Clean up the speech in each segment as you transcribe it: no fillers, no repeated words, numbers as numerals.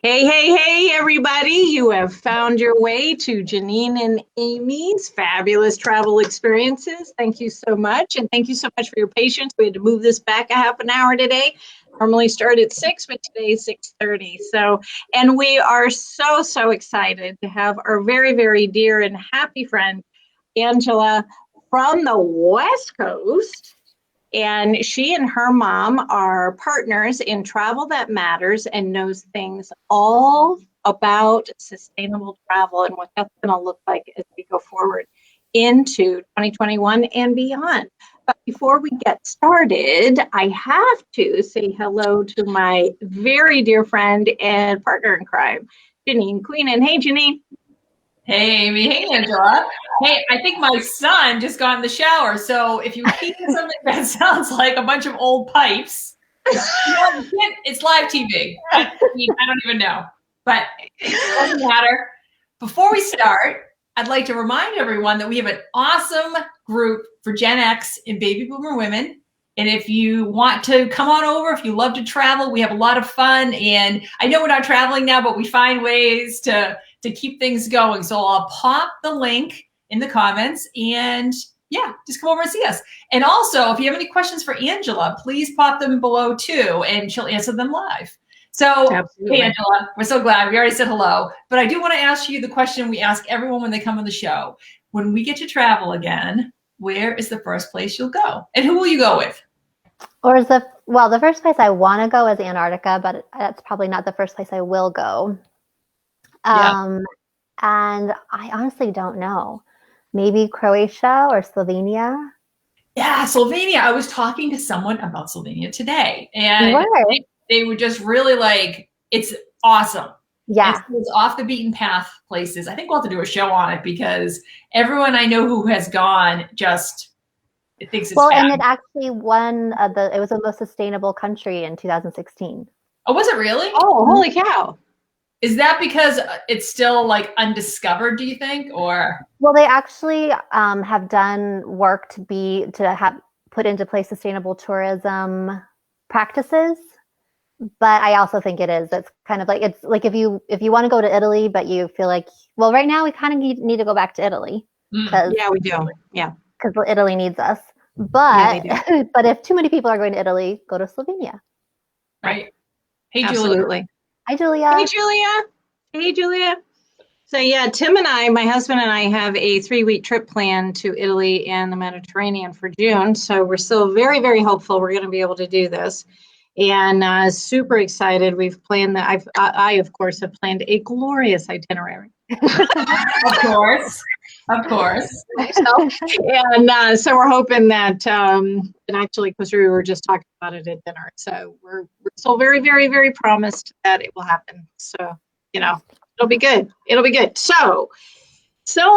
Hey, hey, hey, everybody. You have found your way to Janine and Amy's fabulous travel experiences. Thank you so much. And thank you so much for your patience. We had to move this back a half an hour today. Normally start at 6, but today is 6:30. And we are so excited to have our very, very dear and happy friend, Angela from the West Coast. And she and her mom are partners in Travel That Matters and knows things all about sustainable travel and what that's going to look like as we go forward into 2021 and beyond. But before we get started, I have to say hello to my very dear friend and partner in crime, Janine Queenan. Hey, Janine. Hey, Amy. Hey, Angela. Hey, I think my son just got in the shower. So if you hear something that sounds like a bunch of old pipes, it's live TV. I don't even know, but it doesn't matter. Before we start, I'd like to remind everyone that we have an awesome group for Gen X and baby boomer women. And if you want to come on over, if you love to travel, we have a lot of fun. And I know we're not traveling now, but we find ways to keep things going. So I'll pop the link in the comments and yeah, just come over and see us. And also, if you have any questions for Angela, please pop them below too, and she'll answer them live. So, Absolutely. Hey, Angela, we're so glad. We already said hello, but I do want to ask you the question we ask everyone when they come on the show. When we get to travel again, where is the first place you'll go? And who will you go with? The first place I want to go is Antarctica, but that's probably not the first place I will go. And I honestly don't know. Maybe Croatia or Slovenia. Yeah, Slovenia. I was talking to someone about Slovenia today, and they were just really like, it's awesome. Yeah. It's off the beaten path places. I think we'll have to do a show on it because everyone I know who has gone just thinks it's and it actually it was the most sustainable country in 2016. Oh, was it really? Oh, holy cow. Is that because it's still like undiscovered, do you think? Or well, they actually have done work to have put into place sustainable tourism practices. But I also think it's kind of like, it's like if you want to go to Italy, but you feel like, well, right now we kind of need to go back to Italy. Yeah, we do. Yeah. Because Italy needs us. But but if too many people are going to Italy, go to Slovenia. Right. Hey, Absolutely. Julia. Hi, Julia. Hey, Julia. Hey, Julia. So yeah, Tim and I, my husband and I, have a 3-week trip planned to Italy and the Mediterranean for June. So we're still very, very hopeful we're going to be able to do this. And super excited. We've planned that. I of course, have planned a glorious itinerary. Of course. And so we're hoping that, and actually, because we were just talking about it at dinner, so we're still very, very, very promised that it will happen. So, it'll be good. It'll be good. So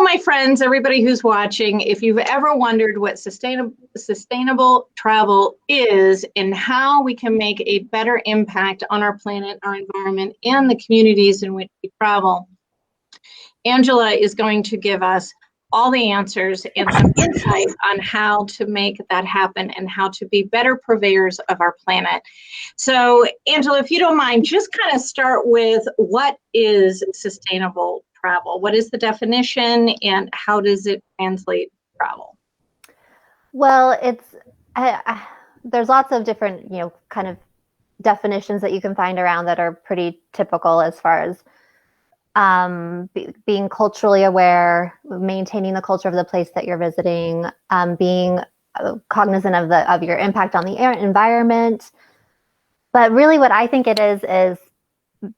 my friends, everybody who's watching, if you've ever wondered what sustainable travel is and how we can make a better impact on our planet, our environment, and the communities in which we travel, Angela is going to give us all the answers and some insight on how to make that happen and how to be better purveyors of our planet. So, Angela, if you don't mind, just kind of start with what is sustainable travel? What is the definition and how does it translate to travel? Well, there's lots of different, kind of definitions that you can find around that are pretty typical as far as being culturally aware, maintaining the culture of the place that you're visiting, being cognizant of your impact on the environment. But really what I think it is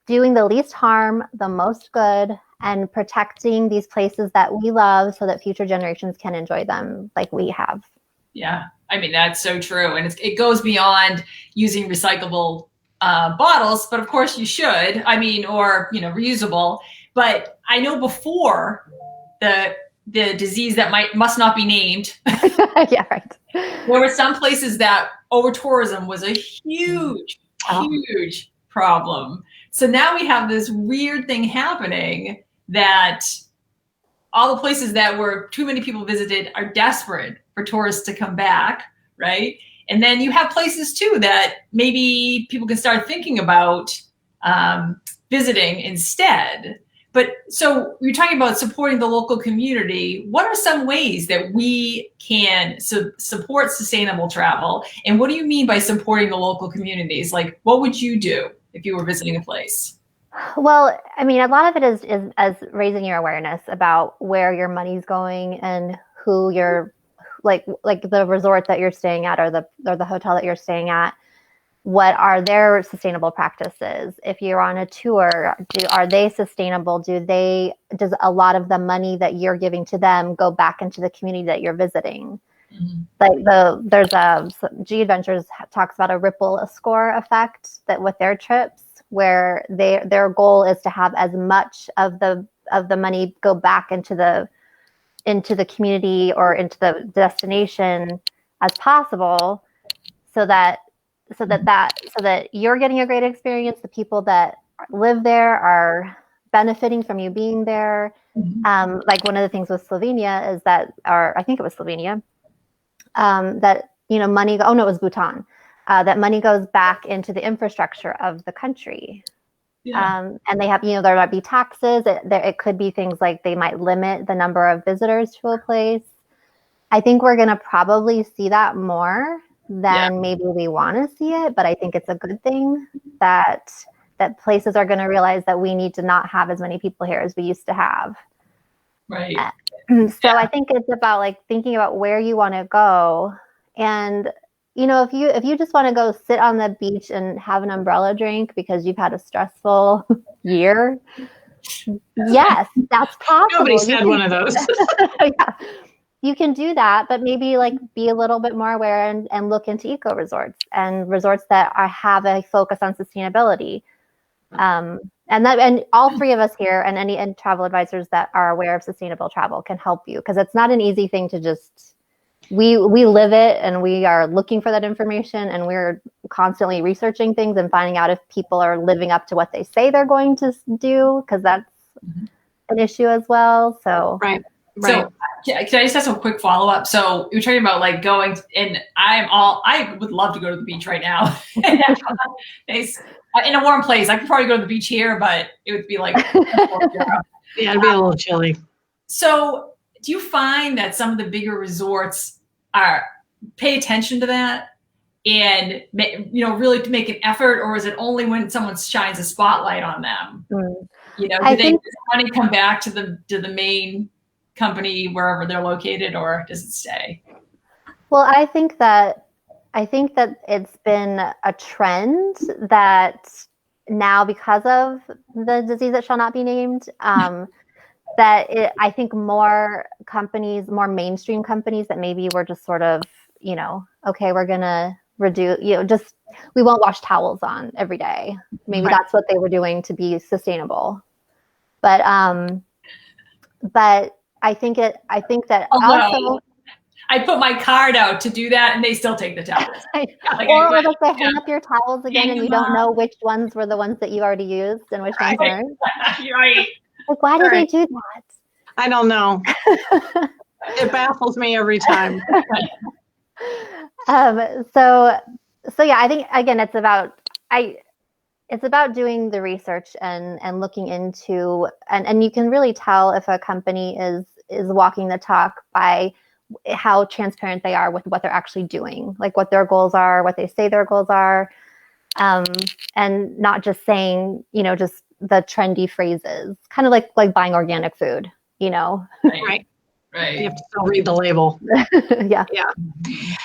doing the least harm, the most good, and protecting these places that we love so that future generations can enjoy them like we have. Yeah, I mean, that's so true. And it goes beyond using recyclable bottles, but of course you should, or, reusable. But I know before the disease that must not be named. Yeah, right. There were some places that over-tourism was a huge problem. So now we have this weird thing happening that all the places that were too many people visited are desperate for tourists to come back, right? And then you have places too that maybe people can start thinking about visiting instead. But so you're talking about supporting the local community. What are some ways that we can support sustainable travel? And what do you mean by supporting the local communities? Like, what would you do if you were visiting a place? Well, I mean, a lot of it is as raising your awareness about where your money's going and who you're like the resort that you're staying at or the hotel that you're staying at. What are their sustainable practices? If you're on a tour, are they sustainable? Does a lot of the money that you're giving to them go back into the community that you're visiting? Mm-hmm. Like there's G Adventures talks about a ripple score effect that with their trips, where their goal is to have as much of the money go back into the community or into the destination as possible, so that you're getting a great experience. The people that live there are benefiting from you being there. Mm-hmm. Like one of the things with Slovenia is that, or I think it was Slovenia, that money. Oh no, it was Bhutan. That money goes back into the infrastructure of the country. Yeah. And they have, there might be taxes. It could be things like they might limit the number of visitors to a place. I think we're going to probably see that more than maybe we want to see it, but I think it's a good thing that places are going to realize that we need to not have as many people here as we used to have. Right. So I think it's about like thinking about where you want to go, and if you just want to go sit on the beach and have an umbrella drink because you've had a stressful year, yes, that's possible. Nobody said one of those. Yeah. You can do that, but maybe like be a little bit more aware and look into eco resorts and resorts that have a focus on sustainability. And all three of us here and travel advisors that are aware of sustainable travel can help you, because it's not an easy thing to just, we live it, and we are looking for that information, and we're constantly researching things and finding out if people are living up to what they say they're going to do, because that's an issue as well. So right. So can I just ask a quick follow-up? So you're talking about like going, and I would love to go to the beach right now. In a warm place. I could probably go to the beach here, but it would be like, yeah, it'd be a little chilly. So do you find that some of the bigger resorts pay attention to that and, really to make an effort, or is it only when someone shines a spotlight on them? Mm. Do does money come back to the main company wherever they're located, or does it stay? Well, I think that it's been a trend that now, because of the disease that shall not be named, I think more companies, more mainstream companies that maybe were just sort of, okay, we're going to reduce, we won't wash towels on every day. Maybe that's what they were doing to be sustainable. But I think that also, I put my card out to do that, and they still take the towels. Or like they hang up your towels again, and you don't know which ones were the ones that you already used and which ones weren't. Right. Like, why do they do that? I don't know. It baffles me every time. So yeah, I think again, it's about doing the research and looking into, and you can really tell if a company is walking the talk by how transparent they are with what they're actually doing, like what their goals are, what they say their goals are, and not just saying, just the trendy phrases, kind of like buying organic food, Right. You have to still read the label. Yeah.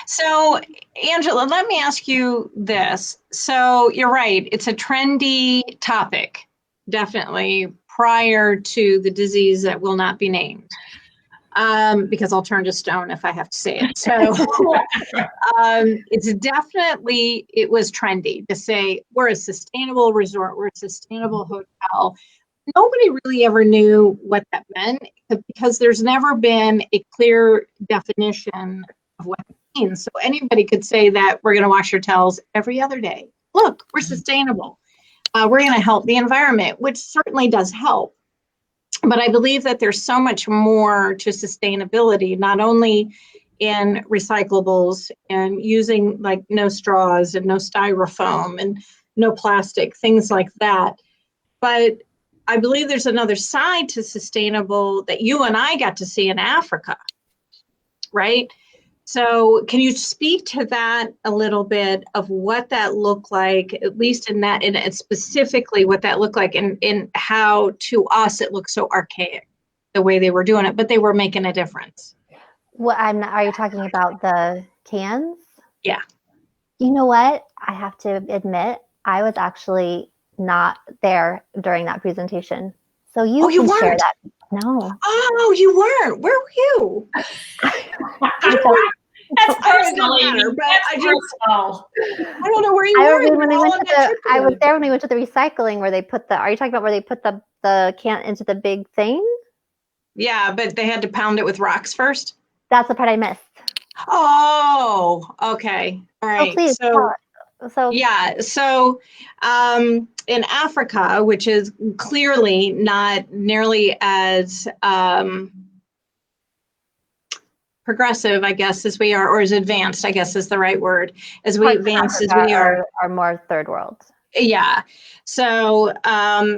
So, Angela, let me ask you this. So you're right. It's a trendy topic, definitely, prior to the disease that will not be named. Because I'll turn to stone if I have to say it. So it was trendy to say we're a sustainable resort, we're a sustainable hotel. Nobody really ever knew what that meant, because there's never been a clear definition of what it means. So anybody could say that we're going to wash your towels every other day. Look, we're sustainable. We're going to help the environment, which certainly does help. But I believe that there's so much more to sustainability, not only in recyclables and using like no straws and no styrofoam and no plastic, things like that. But I believe there's another side to sustainable that you and I got to see in Africa, right? So can you speak to that a little bit of what that looked like, at least in that, and specifically what that looked like, and in how to us it looked so archaic, the way they were doing it, but they were making a difference. What are you talking about the cans? Yeah. You know what? I have to admit, I was actually not there during that presentation. So you can share that. No. Oh, you weren't. Where were you? That's personal, but I don't know where you were. I was there when we went to the recycling where they put are you talking about where they put the can into the big thing? Yeah, but they had to pound it with rocks first. That's the part I missed. Oh, okay. All right. Oh, please. So in Africa, which is clearly not nearly as progressive, I guess, as we are, or as advanced, I guess is the right word, as we advance as we are more third world. Yeah. So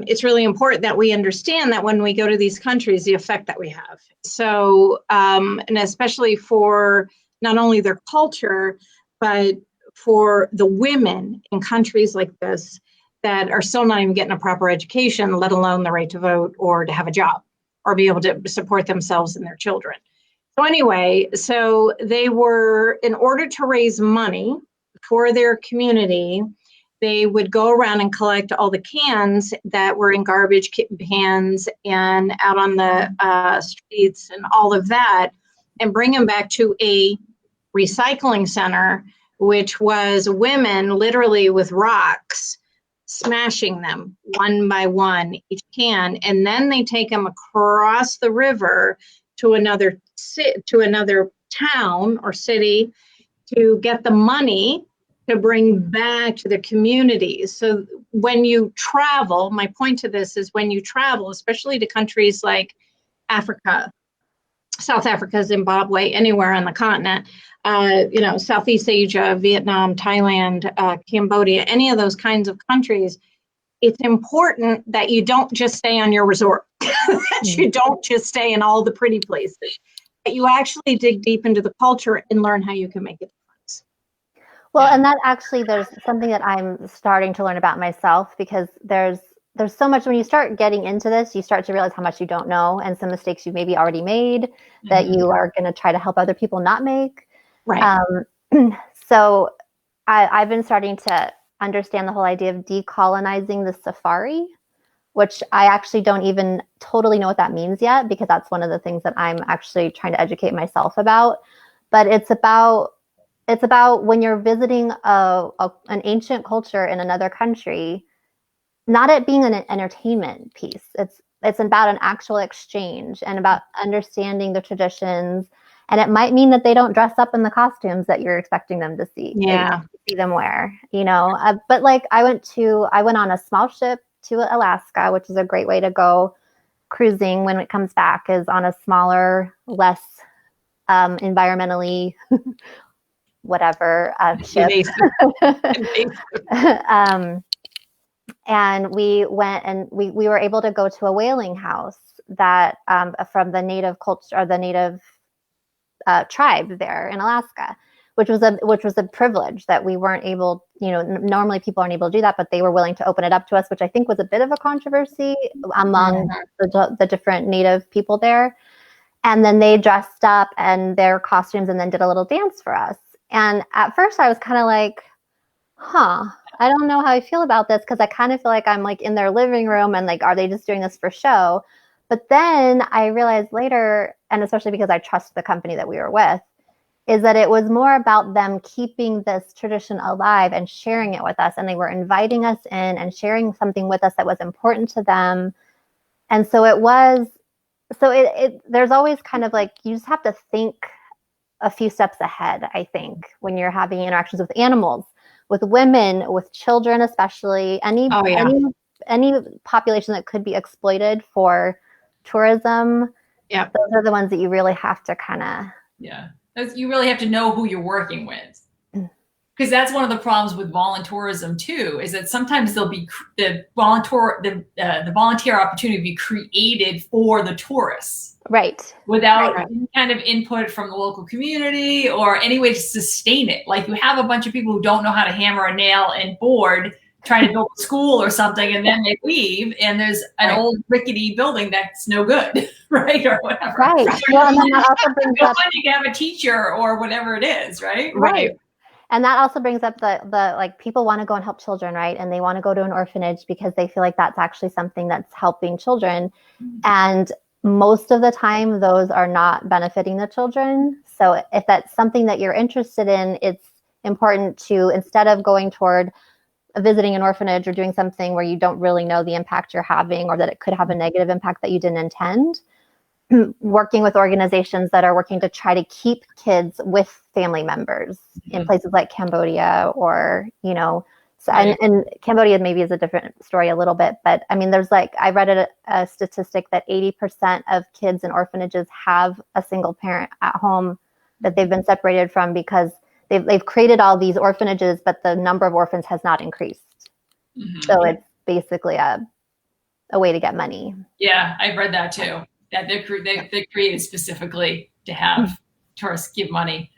it's really important that we understand that when we go to these countries, the effect that we have. So, and especially for not only their culture, but for the women in countries like this that are still not even getting a proper education, let alone the right to vote or to have a job or be able to support themselves and their children. So anyway, so they were, in order to raise money for their community, they would go around and collect all the cans that were in garbage cans and out on the streets and all of that, and bring them back to a recycling center, which was women literally with rocks smashing them one by one, each can, and then they take them across the river to another town or city to get the money to bring back to the communities. So when you travel, my point to this is when you travel, especially to countries like Africa, South Africa, Zimbabwe, anywhere on the continent, Southeast Asia, Vietnam, Thailand, Cambodia, any of those kinds of countries, it's important that you don't just stay on your resort, that you don't just stay in all the pretty places, that you actually dig deep into the culture and learn how you can make it. Well, and that actually, there's something that I'm starting to learn about myself, because there's so much when you start getting into this, you start to realize how much you don't know and some mistakes you maybe already made that you are going to try to help other people not make. Right. So I've been starting to understand the whole idea of decolonizing the safari, which I actually don't even totally know what that means yet, because that's one of the things that I'm actually trying to educate myself about. But it's about when you're visiting an ancient culture in another country, not it being an entertainment piece. It's about an actual exchange and about understanding the traditions. And it might mean that they don't dress up in the costumes that you're expecting them to see. Yeah. See them wear, but like I went on a small ship to Alaska, which is a great way to go cruising when it comes back, is on a smaller, less environmentally whatever ship. And we went and we were able to go to a whaling house that from the native culture, or the native tribe there in Alaska, which was a privilege that we weren't able, normally people aren't able to do that, but they were willing to open it up to us, which I think was a bit of a controversy among the different native people there. And then they dressed up in their costumes and then did a little dance for us. And at first I was kind of like, I don't know how I feel about this, because I kind of feel like I'm like in their living room and like, are they just doing this for show? But then I realized later, and especially because I trust the company that we were with, is that it was more about them keeping this tradition alive and sharing it with us. And they were inviting us in and sharing something with us that was important to them. And so there's always kind of like, you just have to think a few steps ahead, I think, when you're having interactions with animals, with women, with children, especially any population that could be exploited for tourism. Yeah, those are the ones that you really have to kind of. Yeah, you really have to know who you're working with. because that's one of the problems with voluntourism too, is that sometimes there'll be the volunteer opportunity to be created for the tourists, Right. without any kind of input from the local community or any way to sustain it. Like you have a bunch of people who don't know how to hammer a nail and board, trying to build a school or something, and then they leave, and there's an old rickety building that's no good, right, or whatever. Right. Well, and then that also brings up to have a teacher or whatever it is, right? Right. And that also brings up the like people want to go and help children, right? And they want to go to an orphanage because they feel like that's actually something that's helping children. And most of the time, those are not benefiting the children. So if that's something that you're interested in, it's important to, instead of going toward visiting an orphanage or doing something where you don't really know the impact you're having, or that it could have a negative impact that you didn't intend, working with organizations that are working to try to keep kids with family members in places like Cambodia, or, you know, so, and Cambodia maybe is a different story a little bit, but I mean, there's like, I read a statistic that 80% of kids in orphanages have a single parent at home that they've been separated from, because they've created all these orphanages, but the number of orphans has not increased. So it's basically a way to get money. Yeah, I've read that too. That they created specifically to have tourists give money.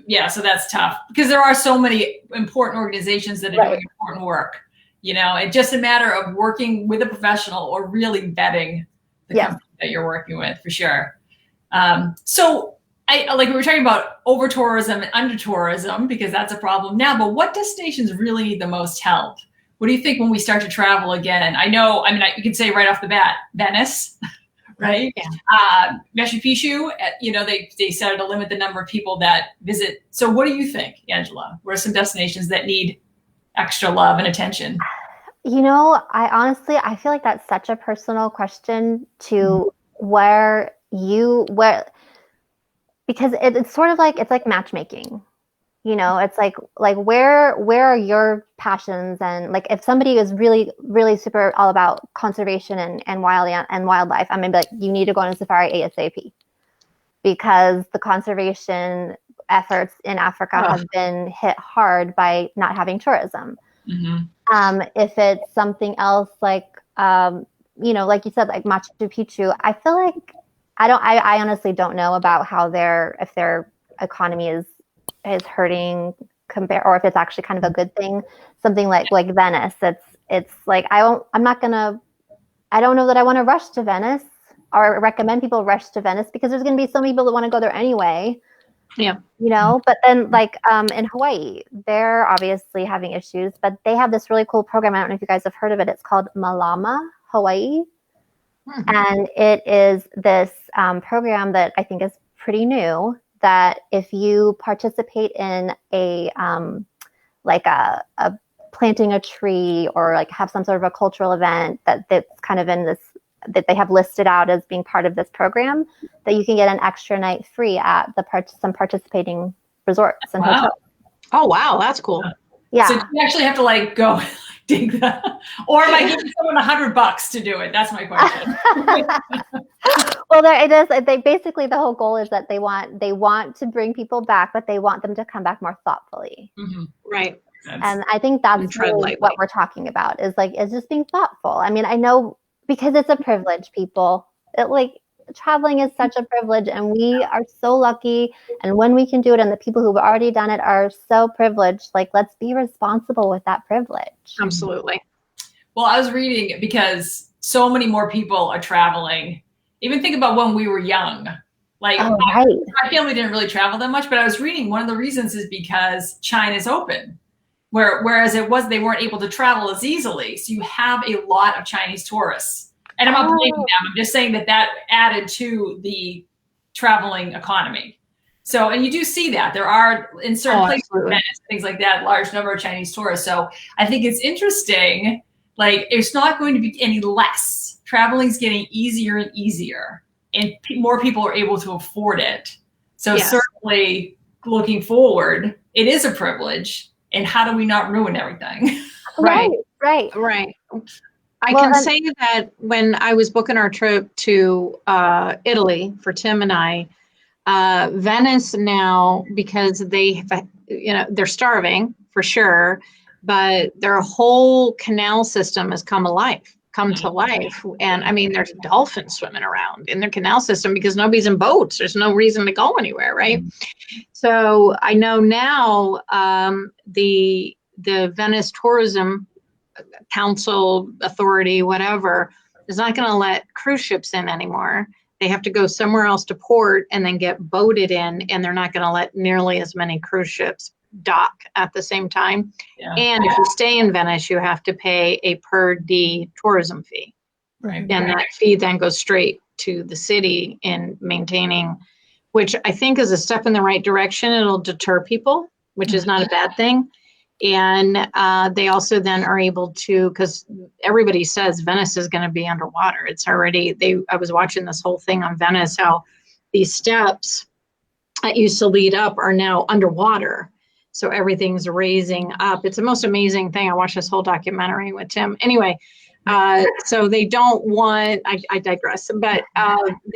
Yeah, so that's tough, because there are so many important organizations that are doing important work. You know, it's just a matter of working with a professional or really vetting the company that you're working with, for sure. So like we were talking about over tourism and under tourism, because that's a problem now, but what destinations really need the most help? What do you think when we start to travel again? You could say right off the bat, Venice. Right? Yeah. Machu Picchu, you know, they started to limit the number of people that visit. So what do you think, Angela? What are some destinations that need extra love and attention? You know, I feel like that's such a personal question to because it's sort of like, it's like matchmaking. You know, it's like where are your passions? And like, if somebody is really, really super all about conservation and wildlife, I'm gonna be like, you need to go on a safari ASAP, because the conservation efforts in Africa have been hit hard by not having tourism. If it's something else like, you know, like you said, like Machu Picchu, I feel like I honestly don't know about how if their economy is hurting or if it's actually kind of a good thing. Something like Venice, it's like I don't know that I want to rush to Venice or recommend people rush to Venice, because there's going to be so many people that want to go there anyway. Yeah. You know, but then like in Hawaii, they're obviously having issues, but they have this really cool program. I don't know if you guys have heard of it. It's called Malama Hawaii. And it is this program that I think is pretty new, that if you participate in a planting a tree, or like have some sort of a cultural event that's kind of in this, that they have listed out as being part of this program, that you can get an extra night free at some participating resorts and hotels. Oh, wow. That's cool. Yeah. So you actually have to like go dig that, or am I giving someone $100 to do it? That's my question. Well, it is. They basically, the whole goal is that they want to bring people back, but they want them to come back more thoughtfully. Right. And I think that's really what we're talking about, is just being thoughtful. I mean, I know, because it's a privilege, people. Traveling is such a privilege, and we are so lucky. And when we can do it, and the people who've already done it are so privileged, like, let's be responsible with that privilege. Absolutely. Well, I was reading, because so many more people are traveling. Even think about when we were young. Like, my family didn't really travel that much, but I was reading one of the reasons is because China's open. Whereas they weren't able to travel as easily. So you have a lot of Chinese tourists. And I'm not blaming them. I'm just saying that added to the traveling economy. So, and you do see that there are in certain places, things like that, large number of Chinese tourists. So I think it's interesting. Like, it's not going to be any less. Traveling is getting easier and easier, and more people are able to afford it. So certainly, looking forward, it is a privilege. And how do we not ruin everything? Right. I can say that when I was booking our trip to Italy for Tim and I, Venice now, because they they're starving for sure, but their whole canal system has come to life. And I mean, there's dolphins swimming around in their canal system because nobody's in boats. There's no reason to go anywhere, right? So I know now the Venice Tourism Council Authority, whatever, is not going to let cruise ships in anymore. They have to go somewhere else to port and then get boated in, and they're not going to let nearly as many cruise ships dock at the same time. Yeah. And if you stay in Venice, you have to pay a per D tourism fee. Right. And that fee then goes straight to the city in maintaining, which I think is a step in the right direction. It'll deter people, which is not a bad thing. And they also then are able to, because everybody says Venice is going to be underwater. It's already, I was watching this whole thing on Venice, how these steps that used to lead up are now underwater. So everything's raising up. It's the most amazing thing. I watched this whole documentary with Tim. Anyway, so they don't want, I digress, but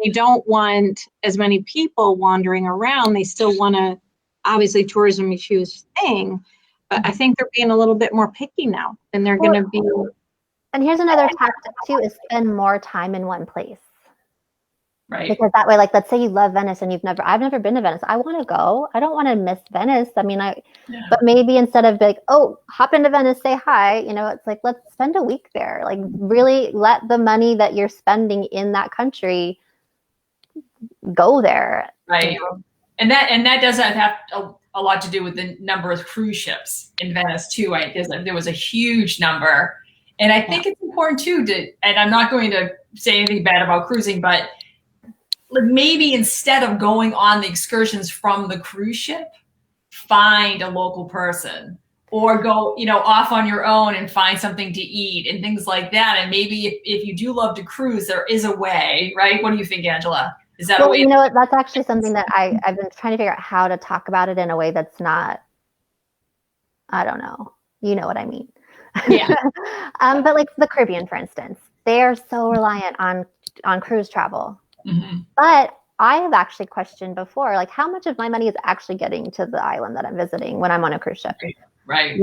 they don't want as many people wandering around. They still want to, obviously tourism is a huge thing, but I think they're being a little bit more picky now than they're going to be. And here's another tactic too, is spend more time in one place. Right. Because that way, like, let's say you love Venice and I've never been to Venice. I want to go. I don't want to miss Venice. I mean, but maybe instead of like, oh, hop into Venice, say hi, it's like, let's spend a week there. Like, really let the money that you're spending in that country go there. Right. And that does have a lot to do with the number of cruise ships in Venice too. Right? There was a huge number. And I think it's important too and I'm not going to say anything bad about cruising, but maybe instead of going on the excursions from the cruise ship, find a local person or go, off on your own and find something to eat and things like that. And maybe if you do love to cruise, there is a way, right? What do you think, Angela? Is that a way? That's actually something that I've been trying to figure out how to talk about it in a way that's not, I don't know. You know what I mean? Yeah. But like the Caribbean, for instance, they are so reliant on cruise travel. Mm-hmm. But I have actually questioned before, like, how much of my money is actually getting to the island that I'm visiting when I'm on a cruise ship? Right.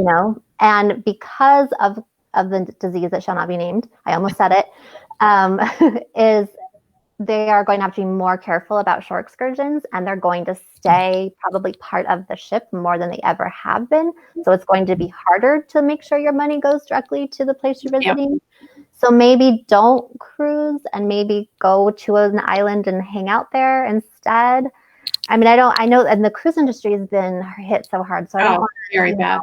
And because of the disease that shall not be named, I almost said it, is they are going to have to be more careful about shore excursions, and they're going to stay probably part of the ship more than they ever have been. So it's going to be harder to make sure your money goes directly to the place you're visiting. Yep. So maybe don't cruise and maybe go to an island and hang out there instead. I mean, I know, and the cruise industry has been hit so hard. So very bad.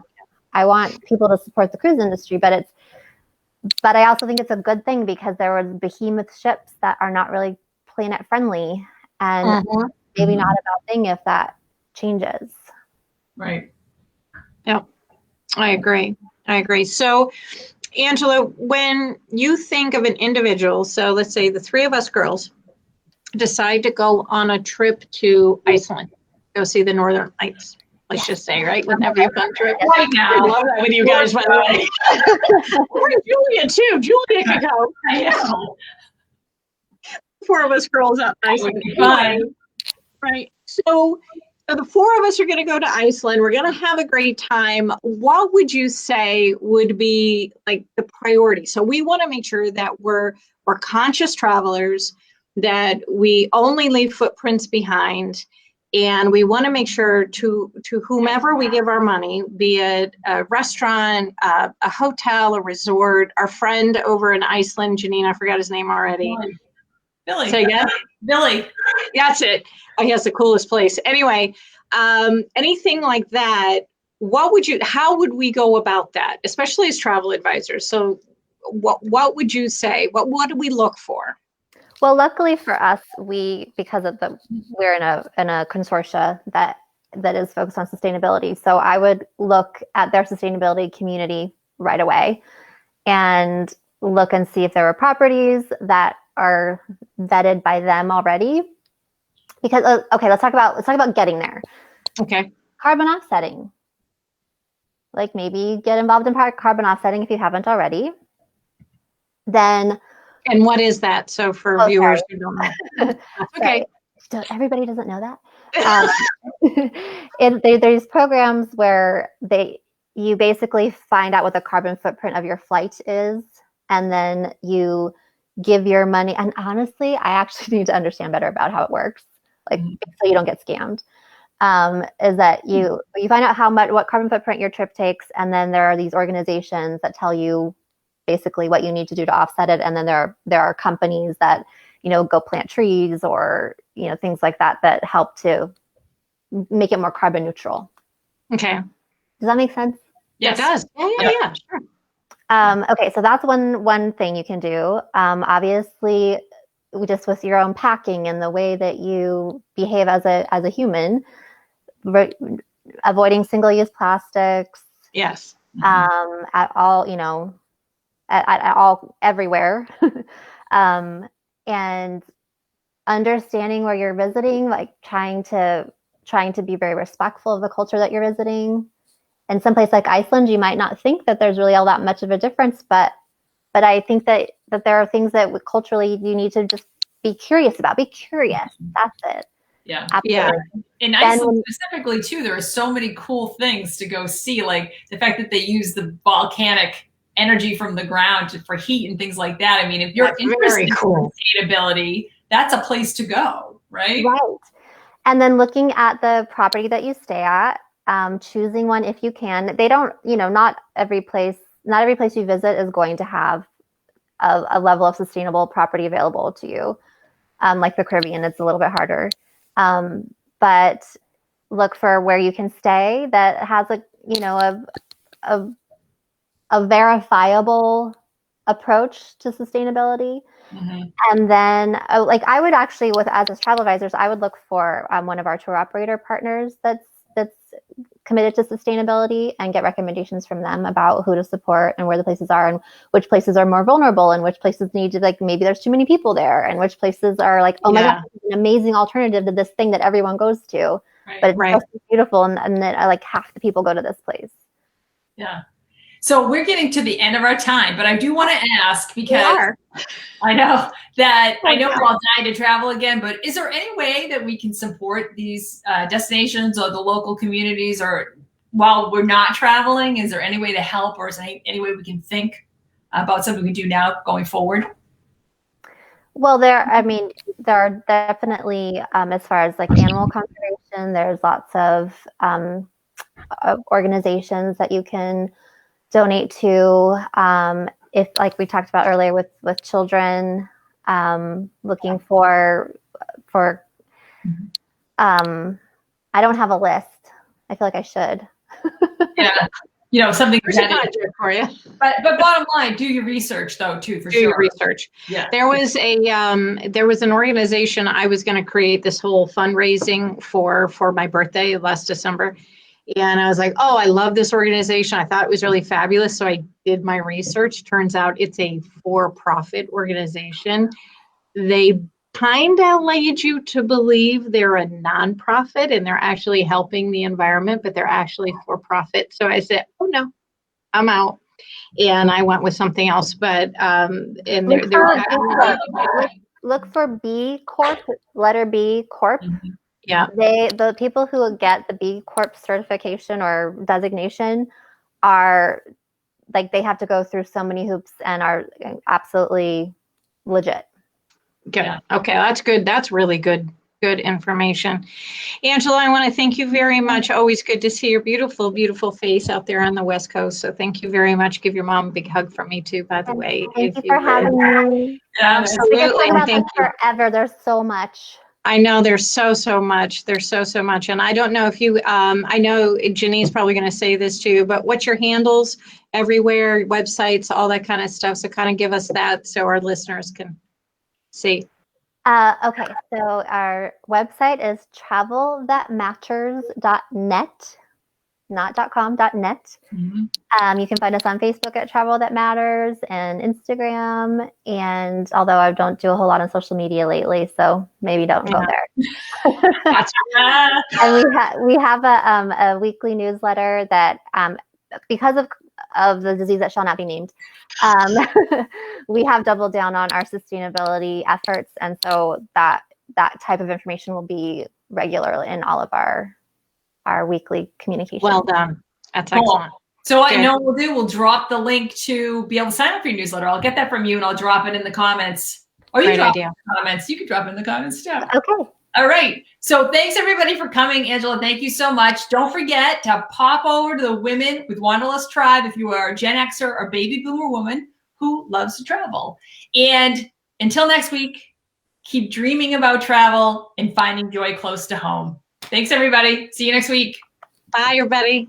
I want people to support the cruise industry, but I also think it's a good thing because there were behemoth ships that are not really planet friendly, and maybe not a bad thing if that changes. Right. Yeah, I agree. So, Angela, when you think of an individual, so let's say the three of us girls decide to go on a trip to Iceland, go see the Northern Lights. Let's just say, right? Wouldn't that be a fun trip? Right now. I love that with you guys, by the way. Or Julia, too. Julia could go. Yeah. Four of us girls up Iceland. Right. So the four of us are going to go to Iceland. We're going to have a great time. What would you say would be like the priority? So we want to make sure that we're conscious travelers, that we only leave footprints behind. And we want to make sure to whomever we give our money, be it a restaurant, a hotel, a resort, our friend over in Iceland, Janine, I forgot his name already. Billy. Say again? Billy. That's it. Oh, he has the coolest place. Anyway, anything like that, how would we go about that, especially as travel advisors? So what would you say? What do we look for? Well, luckily for us, because of we're in a consortia that is focused on sustainability. So I would look at their sustainability community right away and look and see if there were properties that are vetted by them already. Because let's talk about getting there. Okay. Carbon offsetting. Like maybe get involved in carbon offsetting if you haven't already. Then. And what is that? So for viewers who don't know. Okay. Everybody doesn't know that. There's programs where you basically find out what the carbon footprint of your flight is, and then you give your money. And honestly, I actually need to understand better about how it works, like so you don't get scammed. Is that you find out what carbon footprint your trip takes, and then there are these organizations that tell you basically what you need to do to offset it, and then there are companies that go plant trees or things like that help to make it more carbon neutral. Okay. Does that make sense? Yes. It does. Yeah, sure. Okay, so that's one thing you can do. Obviously, just with your own packing and the way that you behave as a human, avoiding single-use plastics. Yes. At all, at all, everywhere, and understanding where you're visiting, like trying to be very respectful of the culture that you're visiting. In some place like Iceland, you might not think that there's really all that much of a difference, but I think that there are things that culturally you need to just be curious about. Be curious. That's it. Yeah. Absolutely. Yeah. In Iceland specifically too, there are so many cool things to go see, like the fact that they use the volcanic energy from the ground for heat and things like that. I mean, if you're interested in sustainability, that's a place to go, right? Right. And then looking at the property that you stay at, choosing one if you can. They don't, not every place you visit is going to have a level of sustainable property available to you. Like the Caribbean, it's a little bit harder. But look for where you can stay that has a verifiable approach to sustainability. Mm-hmm. And then I would actually, as travel advisors, I would look for one of our tour operator partners that's committed to sustainability and get recommendations from them about who to support and where the places are and which places are more vulnerable and which places need to, maybe there's too many people there, and which places are oh my God, it's an amazing alternative to this thing that everyone goes to, but it's so beautiful, and then half the people go to this place. Yeah. So we're getting to the end of our time, but I do want to ask, because I know we're all dying to travel again, but is there any way that we can support these destinations or the local communities, or while we're not traveling, is there any way to help, or is there any way we can think about something we can do now going forward? Well, there are definitely, as far as animal conservation, there's lots of organizations that you can donate to. If, like we talked about earlier with children, looking for I don't have a list. I feel like I should. Yeah. Something for you. But bottom line, do your research though too, for sure. Do your research. Yeah. There was an organization I was going to create this whole fundraising for my birthday last December. And I was like, oh, I love this organization. I thought it was really fabulous. So I did my research. Turns out it's a for-profit organization. They kind of lead you to believe they're a nonprofit and they're actually helping the environment, but they're actually for-profit. So I said, oh no, I'm out. And I went with something else. But look for B Corp, letter B Corp. Mm-hmm. Yeah. The people who get the B Corp certification or designation are they have to go through so many hoops and are absolutely legit. Good. Yeah. Okay, that's good. That's really good information. Angela, I want to thank you very much. Always good to see your beautiful, beautiful face out there on the West Coast. So thank you very much. Give your mom a big hug from me too, by the way. Thank you for having me. Absolutely. We could talk about this forever. There's so much. I know there's so much. There's so much. And I don't know if you, I know Janine's probably going to say this too, but what's your handles everywhere, websites, all that kind of stuff. So kind of give us that so our listeners can see. Okay, so our website is travelthatmatters.net, not .com, .net. Mm-hmm. You can find us on Facebook at Travel That Matters and Instagram. And although I don't do a whole lot on social media lately, so maybe don't go there. And we have a weekly newsletter that because of the disease that shall not be named, we have doubled down on our sustainability efforts, and so that type of information will be regularly in all of our weekly communication. Well done. That's Cool. excellent. So what I Good. know we'll do, we'll drop the link to be able to sign up for your newsletter. I'll get that from you and I'll drop it in the comments. Or you Great drop idea. it in the comments. You can drop it in the comments too. Okay. All right. So thanks everybody for coming. Angela, thank you so much. Don't forget to pop over to the Women with Wanderlust Tribe if you are a Gen Xer or baby boomer woman who loves to travel. And until next week, keep dreaming about travel and finding joy close to home. Thanks everybody. See you next week. Bye, everybody.